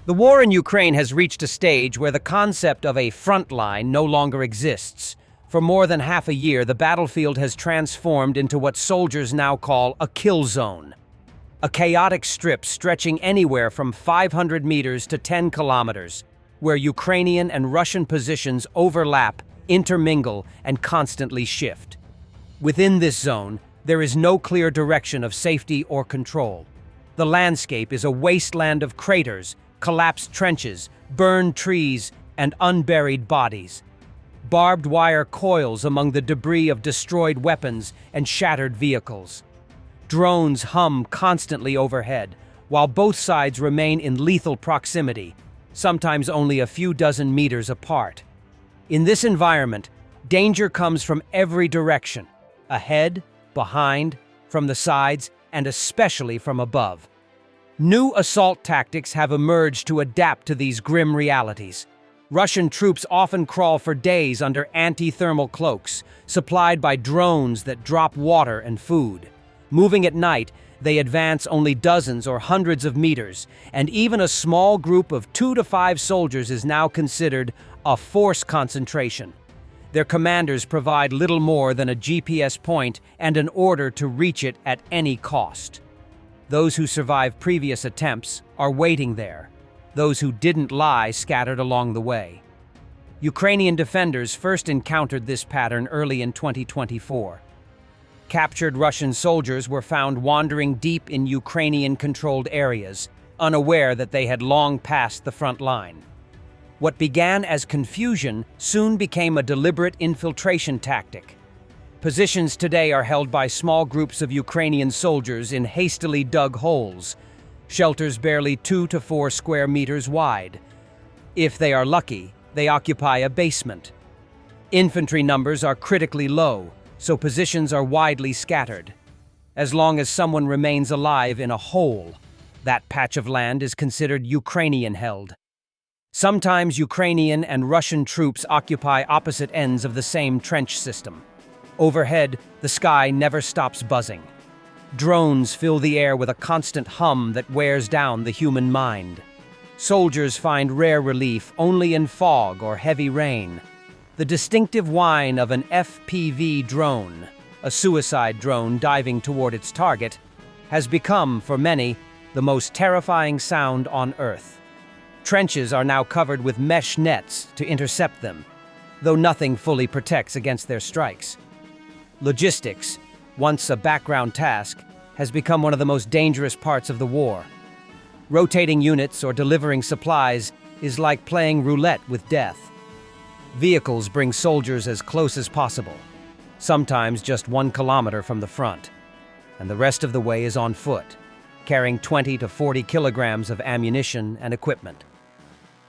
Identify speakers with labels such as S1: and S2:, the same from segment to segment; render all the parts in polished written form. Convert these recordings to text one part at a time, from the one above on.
S1: The war in Ukraine has reached a stage where the concept of a front line no longer exists. For more than half a year, the battlefield has transformed into what soldiers now call a kill zone. A chaotic strip stretching anywhere from 500 meters to 10 kilometers, where Ukrainian and Russian positions overlap, intermingle, and constantly shift. Within this zone, there is no clear direction of safety or control. The landscape is a wasteland of craters, collapsed trenches, burned trees, and unburied bodies. Barbed wire coils among the debris of destroyed weapons and shattered vehicles. Drones hum constantly overhead, while both sides remain in lethal proximity, sometimes only a few dozen meters apart. In this environment, danger comes from every direction: ahead, behind, from the sides, and especially from above. New assault tactics have emerged to adapt to these grim realities. Russian troops often crawl for days under anti-thermal cloaks, supplied by drones that drop water and food. Moving at night, they advance only dozens or hundreds of meters, and even a small group of 2 to 5 soldiers is now considered a force concentration. Their commanders provide little more than a GPS point and an order to reach it at any cost. Those who survived previous attempts are waiting there. Those who didn't lie scattered along the way. Ukrainian defenders first encountered this pattern early in 2024. Captured Russian soldiers were found wandering deep in Ukrainian-controlled areas, unaware that they had long passed the front line. What began as confusion soon became a deliberate infiltration tactic. Positions today are held by small groups of Ukrainian soldiers in hastily dug holes, shelters barely 2 to 4 square meters wide. If they are lucky, they occupy a basement. Infantry numbers are critically low, so positions are widely scattered. As long as someone remains alive in a hole, that patch of land is considered Ukrainian-held. Sometimes Ukrainian and Russian troops occupy opposite ends of the same trench system. Overhead, the sky never stops buzzing. Drones fill the air with a constant hum that wears down the human mind. Soldiers find rare relief only in fog or heavy rain. The distinctive whine of an FPV drone, a suicide drone diving toward its target, has become, for many, the most terrifying sound on Earth. Trenches are now covered with mesh nets to intercept them, though nothing fully protects against their strikes. Logistics, once a background task, has become one of the most dangerous parts of the war. Rotating units or delivering supplies is like playing roulette with death. Vehicles bring soldiers as close as possible, sometimes just 1 kilometer from the front, and the rest of the way is on foot, carrying 20 to 40 kilograms of ammunition and equipment.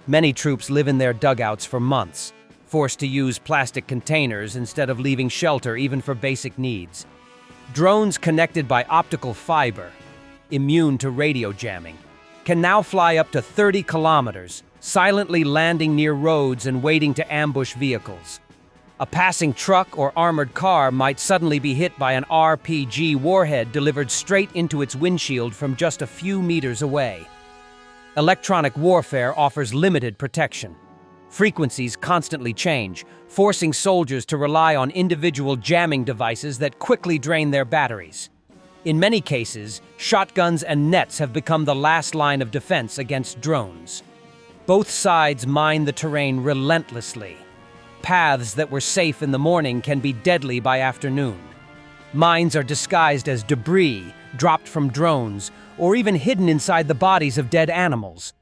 S1: Many troops live in their dugouts for months, forced to use plastic containers instead of leaving shelter even for basic needs. Drones connected by optical fiber, immune to radio jamming, can now fly up to 30 kilometers, silently landing near roads and waiting to ambush vehicles. A passing truck or armored car might suddenly be hit by an RPG warhead delivered straight into its windshield from just a few meters away. Electronic warfare offers limited protection. Frequencies constantly change, forcing soldiers to rely on individual jamming devices that quickly drain their batteries. In many cases, shotguns and nets have become the last line of defense against drones. Both sides mine the terrain relentlessly. Paths that were safe in the morning can be deadly by afternoon. Mines are disguised as debris dropped from drones, or even hidden inside the bodies of dead animals.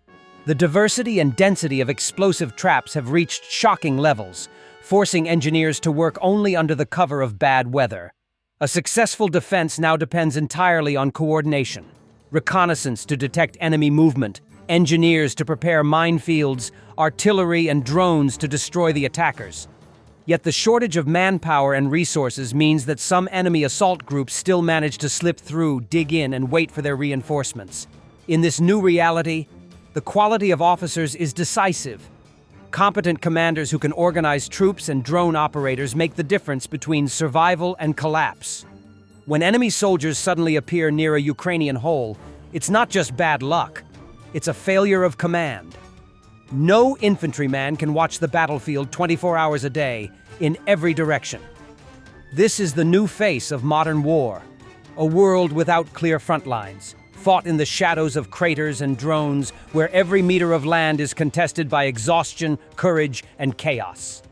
S1: The diversity and density of explosive traps have reached shocking levels, forcing engineers to work only under the cover of bad weather. A successful defense now depends entirely on coordination: reconnaissance to detect enemy movement, engineers to prepare minefields, artillery and drones to destroy the attackers. Yet the shortage of manpower and resources means that some enemy assault groups still manage to slip through, dig in, and wait for their reinforcements. In this new reality, the quality of officers is decisive. Competent commanders who can organize troops and drone operators make the difference between survival and collapse. When enemy soldiers suddenly appear near a Ukrainian hole, it's not just bad luck. It's a failure of command. No infantryman can watch the battlefield 24 hours a day, in every direction. This is the new face of modern war. A world without clear front lines, fought in the shadows of craters and drones, where every meter of land is contested by exhaustion, courage, and chaos.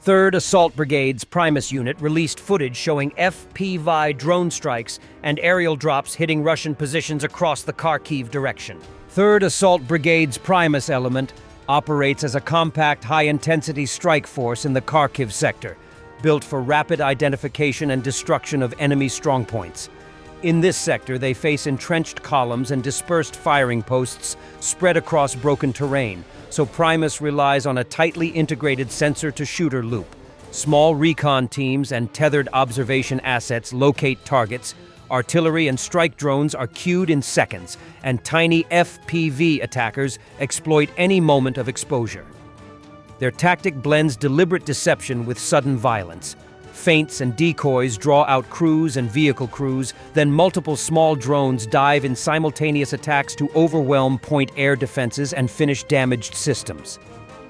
S1: 3rd Assault Brigade's Primus unit released footage showing FPV drone strikes and aerial drops hitting Russian positions across the Kharkiv direction. 3rd Assault Brigade's Primus element operates as a compact, high-intensity strike force in the Kharkiv sector, built for rapid identification and destruction of enemy strongpoints. In this sector, they face entrenched columns and dispersed firing posts spread across broken terrain, so Primus relies on a tightly integrated sensor-to-shooter loop. Small recon teams and tethered observation assets locate targets. Artillery and strike drones are cued in seconds, and tiny FPV attackers exploit any moment of exposure. Their tactic blends deliberate deception with sudden violence. Feints and decoys draw out crews and vehicle crews, then multiple small drones dive in simultaneous attacks to overwhelm point air defenses and finish damaged systems.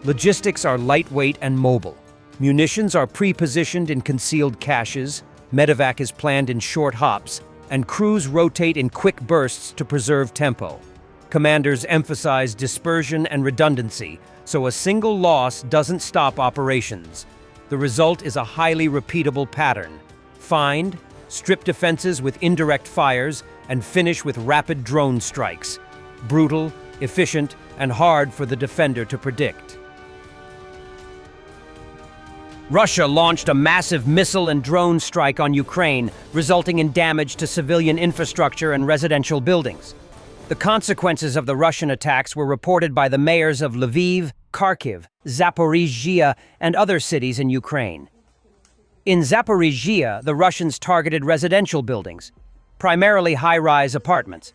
S1: Logistics are lightweight and mobile. Munitions are pre-positioned in concealed caches, medevac is planned in short hops, and crews rotate in quick bursts to preserve tempo. Commanders emphasize dispersion and redundancy, so a single loss doesn't stop operations. The result is a highly repeatable pattern. Find, strip defenses with indirect fires, and finish with rapid drone strikes. Brutal, efficient, and hard for the defender to predict. Russia launched a massive missile and drone strike on Ukraine, resulting in damage to civilian infrastructure and residential buildings. The consequences of the Russian attacks were reported by the mayors of Lviv, Kharkiv, Zaporizhzhia, and other cities in Ukraine. In Zaporizhzhia, the Russians targeted residential buildings, primarily high-rise apartments.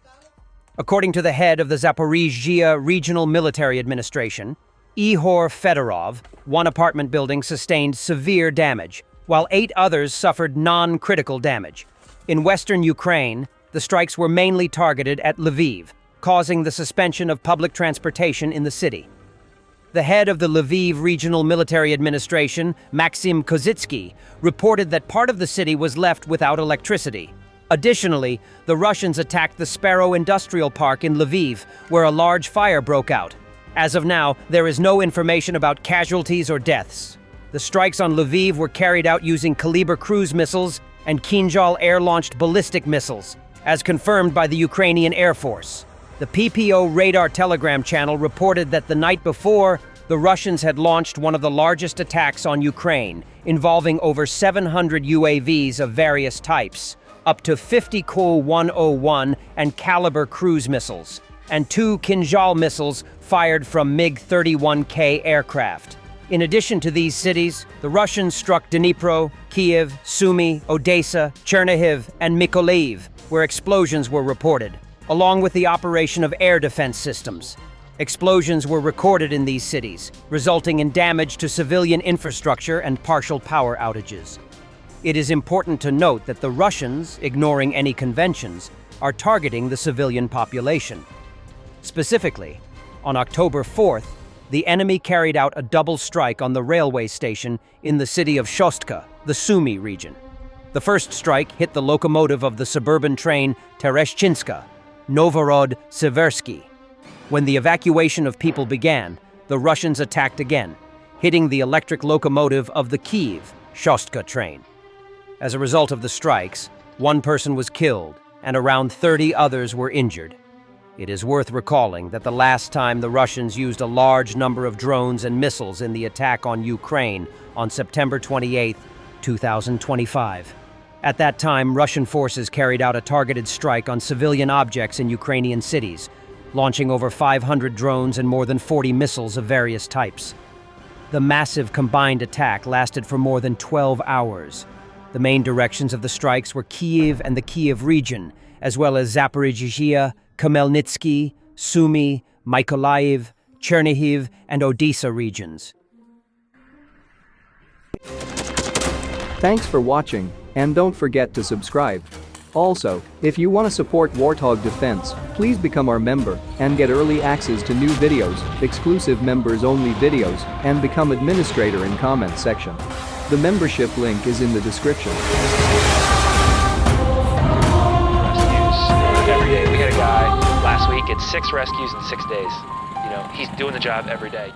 S1: According to the head of the Zaporizhzhia Regional Military Administration, Ihor Fedorov, one apartment building sustained severe damage, while 8 others suffered non-critical damage. In western Ukraine, the strikes were mainly targeted at Lviv, causing the suspension of public transportation in the city. The head of the Lviv Regional Military Administration, Maxim Kozitsky, reported that part of the city was left without electricity. Additionally, the Russians attacked the Sparrow Industrial Park in Lviv, where a large fire broke out. As of now, there is no information about casualties or deaths. The strikes on Lviv were carried out using Kaliber cruise missiles and Kinzhal air-launched ballistic missiles, as confirmed by the Ukrainian Air Force. The PPO radar telegram channel reported that the night before, the Russians had launched one of the largest attacks on Ukraine, involving over 700 UAVs of various types, up to 50 Ku-101 and Caliber cruise missiles, and 2 Kinzhal missiles fired from MiG-31K aircraft. In addition to these cities, the Russians struck Dnipro, Kiev, Sumy, Odessa, Chernihiv, and Mykolaiv, where explosions were reported, along with the operation of air defense systems. Explosions were recorded in these cities, resulting in damage to civilian infrastructure and partial power outages. It is important to note that the Russians, ignoring any conventions, are targeting the civilian population. Specifically, on October 4th, the enemy carried out a double strike on the railway station in the city of Shostka, the Sumy region. The first strike hit the locomotive of the suburban train Tereshchinska, Novorod-Seversky. When the evacuation of people began, the Russians attacked again, hitting the electric locomotive of the Kyiv-Shostka train. As a result of the strikes, 1 person was killed and around 30 others were injured. It is worth recalling that the last time the Russians used a large number of drones and missiles in the attack on Ukraine on September 28, 2025. At that time, Russian forces carried out a targeted strike on civilian objects in Ukrainian cities, launching over 500 drones and more than 40 missiles of various types. The massive combined attack lasted for more than 12 hours. The main directions of the strikes were Kyiv and the Kyiv region, as well as Zaporizhzhia, Khmelnytsky, Sumy, Mykolaiv, Chernihiv, and Odessa regions.
S2: Thanks for watching, and don't forget to subscribe. Also, if you want to support Warthog Defense, please become our member and get early access to new videos, exclusive members-only videos, and become administrator in comment section. The membership link is in the description.
S3: Rescues every day. We had a guy last week at 6 rescues in 6 days. You know, he's doing the job every day.